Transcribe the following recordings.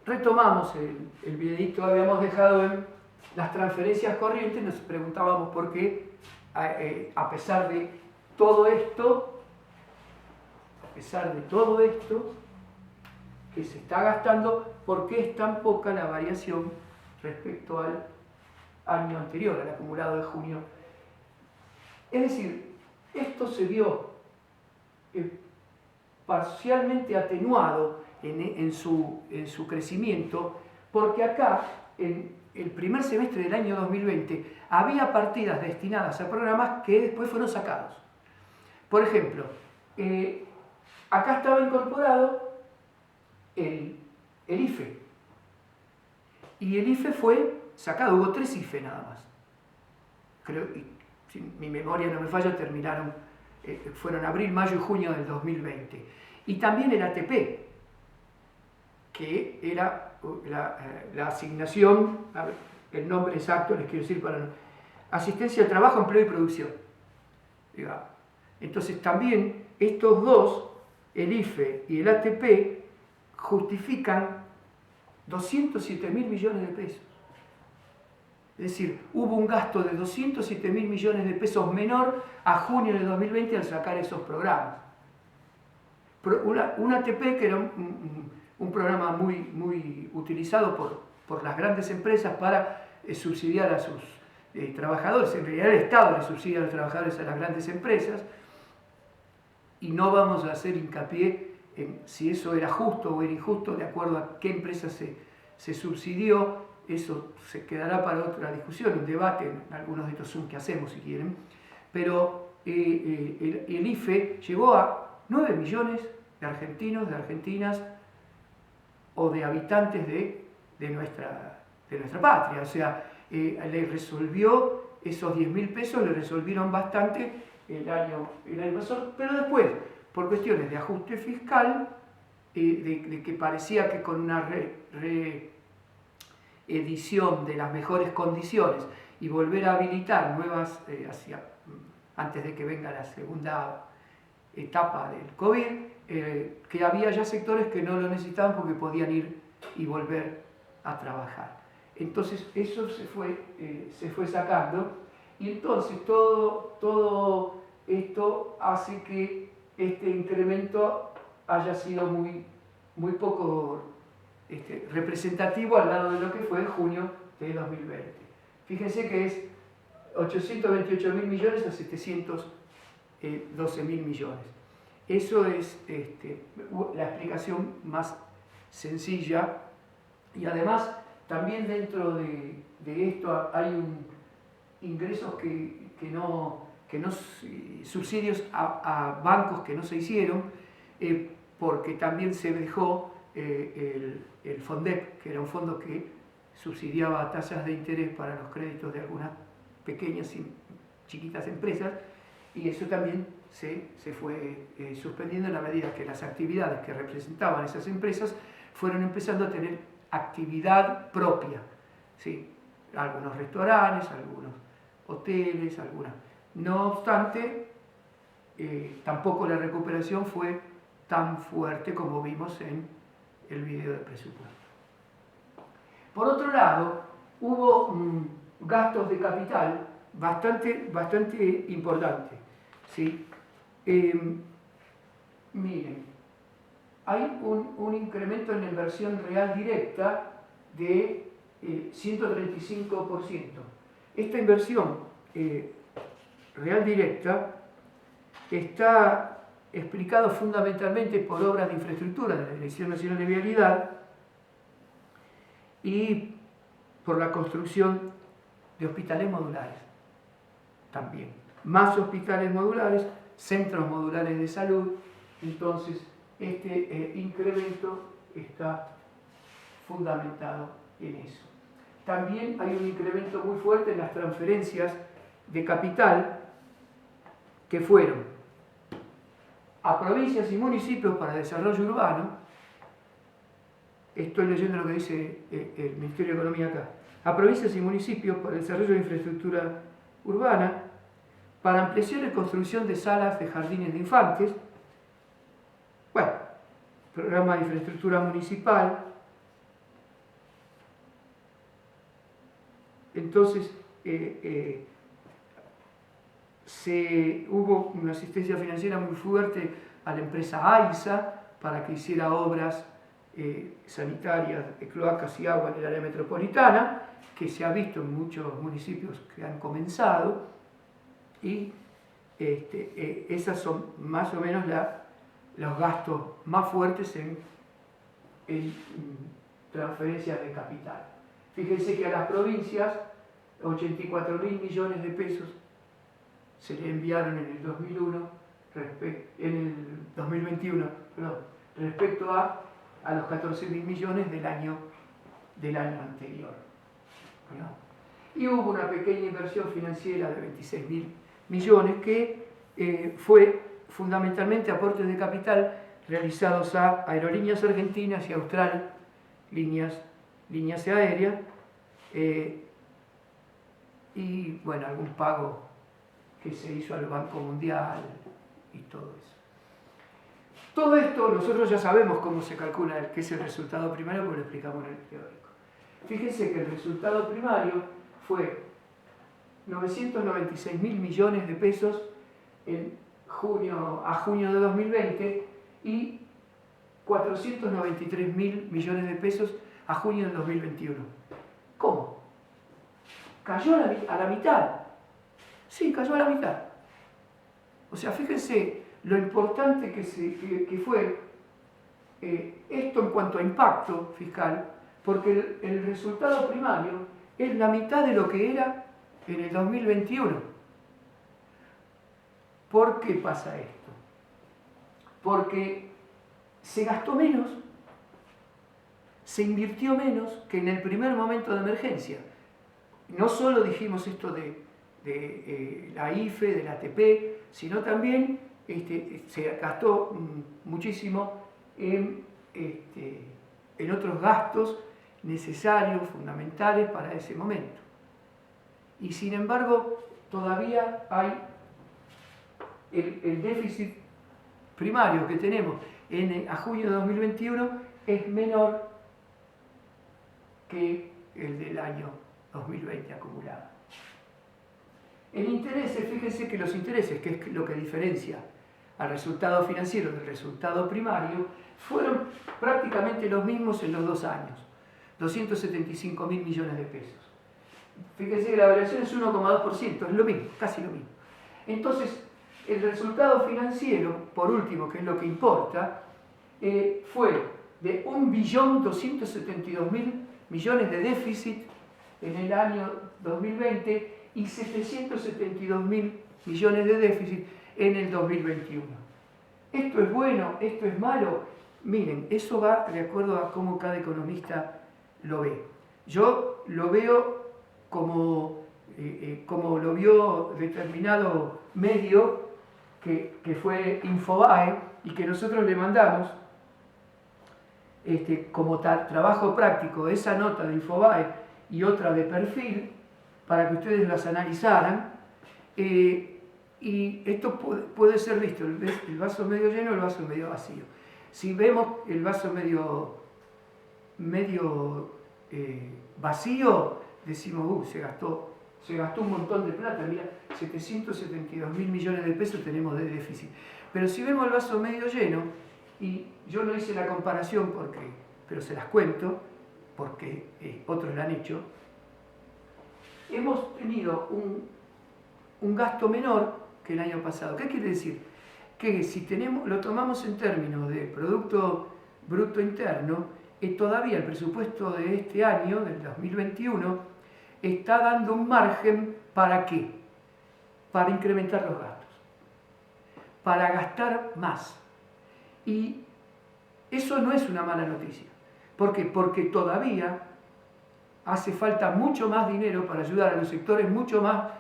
retomamos el videito, habíamos dejado en las transferencias corrientes, nos preguntábamos por qué, a pesar de todo esto, que se está gastando, ¿por qué es tan poca la variación respecto al año anterior, al acumulado de junio? Es decir, esto se vio parcialmente atenuado en su crecimiento, porque acá, en el primer semestre del año 2020, había partidas destinadas a programas que después fueron sacados. Por ejemplo, acá estaba incorporado el IFE, y el IFE fue sacado, hubo 3 IFE nada más. Creo, y si mi memoria no me falla, fueron abril, mayo y junio del 2020. Y también el ATP, que era la asignación, a ver, el nombre exacto les quiero decir, para asistencia al trabajo, empleo y producción. Digamos. Entonces también estos dos, el IFE y el ATP, justifican 207.000 millones de pesos. Es decir, hubo un gasto de 207.000 millones de pesos menor a junio de 2020 al sacar esos programas. Un ATP, que era un programa muy utilizado por las grandes empresas para subsidiar a sus trabajadores. En realidad el Estado le subsidia a los trabajadores a las grandes empresas, y no vamos a hacer hincapié en si eso era justo o era injusto, de acuerdo a qué empresa se subsidió. Eso se quedará para otra discusión, un debate en algunos de estos Zoom que hacemos, si quieren. Pero el IFE llegó a 9 millones de argentinos, de argentinas o de habitantes de nuestra patria. O sea, le resolvió esos 10.000 pesos, le resolvieron bastante el año pasado, pero después, por cuestiones de ajuste fiscal, de que parecía que con una edición de las mejores condiciones y volver a habilitar nuevas, antes de que venga la segunda etapa del COVID, que había ya sectores que no lo necesitaban porque podían ir y volver a trabajar. Entonces eso se fue sacando, y entonces todo esto hace que este incremento haya sido muy poco representativo al lado de lo que fue en junio de 2020. Fíjense que es 828.000 millones a 712.000 millones. Eso es la explicación más sencilla, y además también dentro de esto hay ingresos subsidios a bancos que no se hicieron, porque también se dejó el FONDEP, que era un fondo que subsidiaba tasas de interés para los créditos de algunas pequeñas y chiquitas empresas, y eso también se fue suspendiendo en la medida que las actividades que representaban esas empresas fueron empezando a tener actividad propia. ¿Sí? Algunos restaurantes, algunos hoteles, algunas. No obstante, tampoco la recuperación fue tan fuerte como vimos en el video de presupuesto. Por otro lado, hubo gastos de capital bastante importantes. ¿Sí? Miren, hay un incremento en la inversión real directa de 135%. Esta inversión real directa está explicado fundamentalmente por obras de infraestructura de la Dirección Nacional de Vialidad y por la construcción de hospitales modulares también. Más hospitales modulares, centros modulares de salud. Entonces, este incremento está fundamentado en eso. También hay un incremento muy fuerte en las transferencias de capital que fueron a provincias y municipios para desarrollo urbano. Estoy leyendo lo que dice el Ministerio de Economía acá. A provincias y municipios para el desarrollo de infraestructura urbana, para ampliación y construcción de salas de jardines de infantes. Bueno, programa de infraestructura municipal, Entonces, hubo una asistencia financiera muy fuerte a la empresa AISA para que hiciera obras sanitarias de cloacas y agua en el área metropolitana, que se ha visto en muchos municipios que han comenzado, y esas son más o menos los gastos más fuertes en transferencias de capital. Fíjense que a las provincias 84.000 millones de pesos se le enviaron en el 2021, respecto a los 14.000 millones del año anterior, ¿no? Y hubo una pequeña inversión financiera de 26.000 millones que fue fundamentalmente aportes de capital realizados a Aerolíneas Argentinas y Austral, líneas aéreas, y bueno, algún pago que se hizo al Banco Mundial y todo eso. Todo esto nosotros ya sabemos cómo se calcula qué es el resultado primario, porque lo explicamos en el teórico. Fíjense que el resultado primario fue 996.000 millones de pesos a junio de 2020 y 493.000 millones de pesos a junio del 2021. ¿Cómo? ¿Cayó a la mitad? Sí, cayó a la mitad. O sea, fíjense lo importante que fue esto en cuanto a impacto fiscal, porque el resultado primario es la mitad de lo que era en el 2021. ¿Por qué pasa esto? Porque se gastó menos, se invirtió menos que en el primer momento de emergencia. No solo dijimos esto de la IFE, de la ATP, sino también se gastó muchísimo en otros gastos necesarios, fundamentales para ese momento. Y sin embargo, todavía hay el déficit primario que tenemos a junio de 2021 es menor que el del año 2020 acumulado. En intereses, fíjense que los intereses, que es lo que diferencia al resultado financiero del resultado primario, fueron prácticamente los mismos en los 2 años, 275.000 millones de pesos. Fíjense que la variación es 1,2%, es lo mismo, casi lo mismo. Entonces, el resultado financiero, por último, que es lo que importa, fue de 1.272.000 millones de déficit en el año 2020 y 772.000 millones de déficit en el 2021. ¿Esto es bueno? ¿Esto es malo? Miren, eso va de acuerdo a cómo cada economista lo ve. Yo lo veo como lo vio determinado medio que fue Infobae y que nosotros le mandamos como trabajo práctico esa nota de Infobae y otra de Perfil para que ustedes las analizaran, y esto puede ser visto, el vaso medio lleno o el vaso medio vacío. Si vemos el vaso medio vacío, decimos, se gastó un montón de plata, mira, 772.000 millones de pesos tenemos de déficit. Pero si vemos el vaso medio lleno, y yo no hice la comparación pero se las cuento, porque otros la han hecho, hemos tenido un gasto menor que el año pasado. ¿Qué quiere decir? Que si lo tomamos en términos de Producto Bruto Interno, todavía el presupuesto de este año, del 2021, está dando un margen ¿para qué? Para incrementar los gastos, para gastar más. Y eso no es una mala noticia. ¿Por qué? Porque todavía hace falta mucho más dinero para ayudar a los sectores mucho más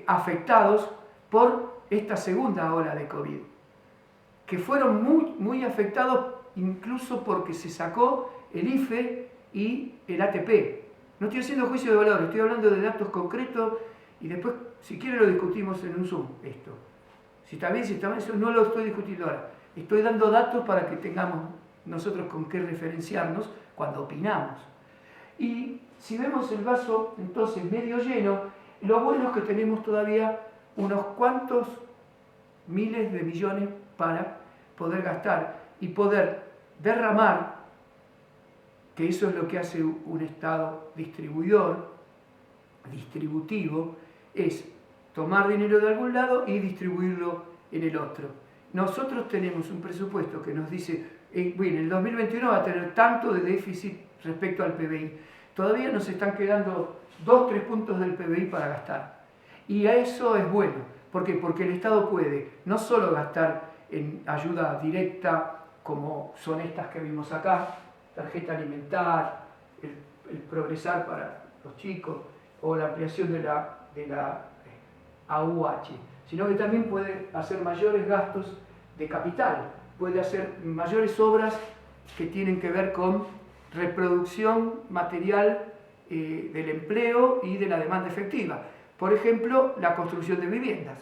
afectados por esta segunda ola de COVID, que fueron muy afectados incluso porque se sacó el IFE y el ATP. No estoy haciendo juicio de valor, estoy hablando de datos concretos y después, si quiere, lo discutimos en un Zoom, esto. Si está bien, eso no lo estoy discutiendo ahora. Estoy dando datos para que tengamos nosotros con qué referenciarnos cuando opinamos. Y si vemos el vaso entonces medio lleno, lo bueno es que tenemos todavía unos cuantos miles de millones para poder gastar y poder derramar, que eso es lo que hace un Estado distributivo, es tomar dinero de algún lado y distribuirlo en el otro. Nosotros tenemos un presupuesto que nos dice, bueno, en el 2021 va a tener tanto de déficit respecto al PBI. Todavía nos están quedando 2-3 puntos del PBI para gastar. Y a eso es bueno. ¿Por qué? Porque el Estado puede no solo gastar en ayuda directa, como son estas que vimos acá, tarjeta alimentar, el progresar para los chicos, o la ampliación de la AUH, sino que también puede hacer mayores gastos de capital, puede hacer mayores obras que tienen que ver con reproducción material del empleo y de la demanda efectiva. Por ejemplo, la construcción de viviendas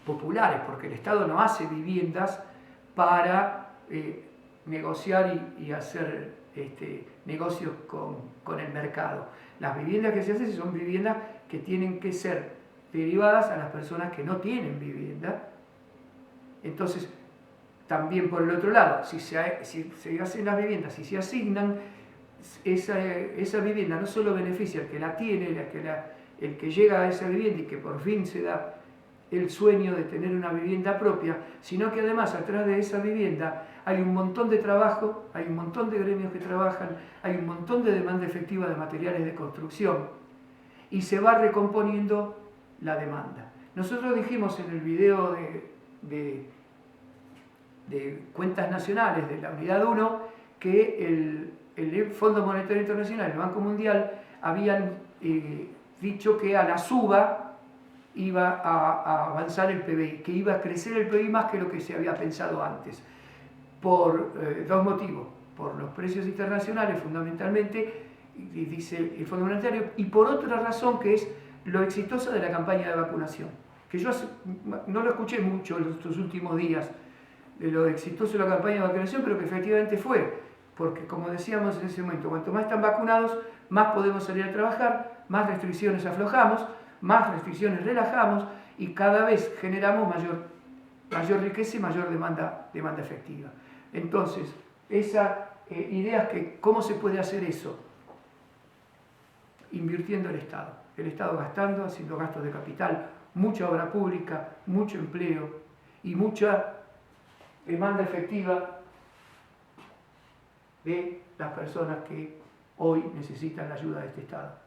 populares, porque el Estado no hace viviendas para negociar y hacer negocios con el mercado. Las viviendas que se hacen son viviendas que tienen que ser derivadas a las personas que no tienen vivienda. Entonces, también por el otro lado, si se hacen las viviendas, si se asignan, esa vivienda no solo beneficia al que la tiene, el que llega a esa vivienda y que por fin se da el sueño de tener una vivienda propia, sino que además atrás de esa vivienda hay un montón de trabajo, hay un montón de gremios que trabajan, hay un montón de demanda efectiva de materiales de construcción y se va recomponiendo la demanda. Nosotros dijimos en el video de cuentas nacionales de la unidad 1 que el Fondo Monetario Internacional y el Banco Mundial habían dicho que a la suba iba a avanzar el PBI, que iba a crecer el PBI más que lo que se había pensado antes, por dos motivos: por los precios internacionales fundamentalmente, dice el Fondo Monetario, y por otra razón que es lo exitosa de la campaña de vacunación, que yo no lo escuché mucho en estos últimos días, de lo exitoso de la campaña de vacunación, pero que efectivamente fue, porque como decíamos en ese momento, cuanto más están vacunados, más podemos salir a trabajar, más restricciones aflojamos, más restricciones relajamos y cada vez generamos mayor riqueza y mayor demanda efectiva. Entonces, esa idea es que ¿cómo se puede hacer eso? Invirtiendo el Estado gastando, haciendo gastos de capital, mucha obra pública, mucho empleo y mucha demanda efectiva de las personas que hoy necesitan la ayuda de este Estado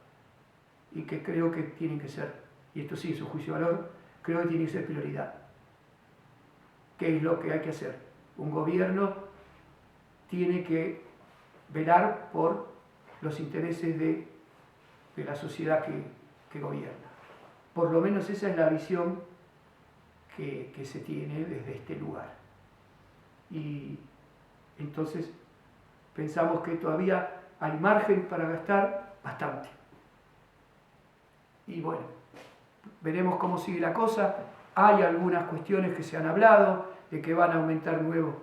y que creo que tienen que ser, y esto sí es un juicio de valor, creo que tiene que ser prioridad. ¿Qué es lo que hay que hacer? Un gobierno tiene que velar por los intereses de la sociedad que gobierna. Por lo menos esa es la visión que se tiene desde este lugar. Y entonces pensamos que todavía hay margen para gastar bastante. Y bueno, veremos cómo sigue la cosa. Hay algunas cuestiones que se han hablado, de que van a aumentar nuevos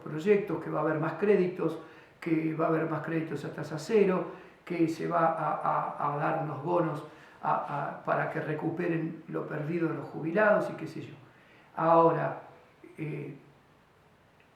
proyectos, que va a haber más créditos, que va a haber más créditos a tasa cero, que se va a dar unos bonos para que recuperen lo perdido de los jubilados y qué sé yo. Ahora,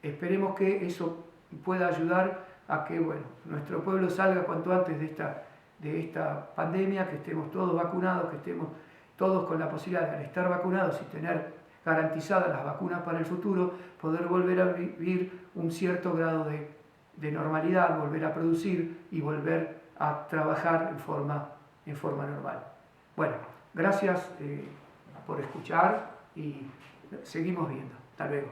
esperemos que eso pueda ayudar a que nuestro pueblo salga cuanto antes de esta pandemia, que estemos todos vacunados, que estemos todos con la posibilidad de, al estar vacunados y tener garantizadas las vacunas para el futuro, poder volver a vivir un cierto grado de normalidad, volver a producir y volver a trabajar en forma normal. Bueno, gracias por escuchar y seguimos viendo. Hasta luego.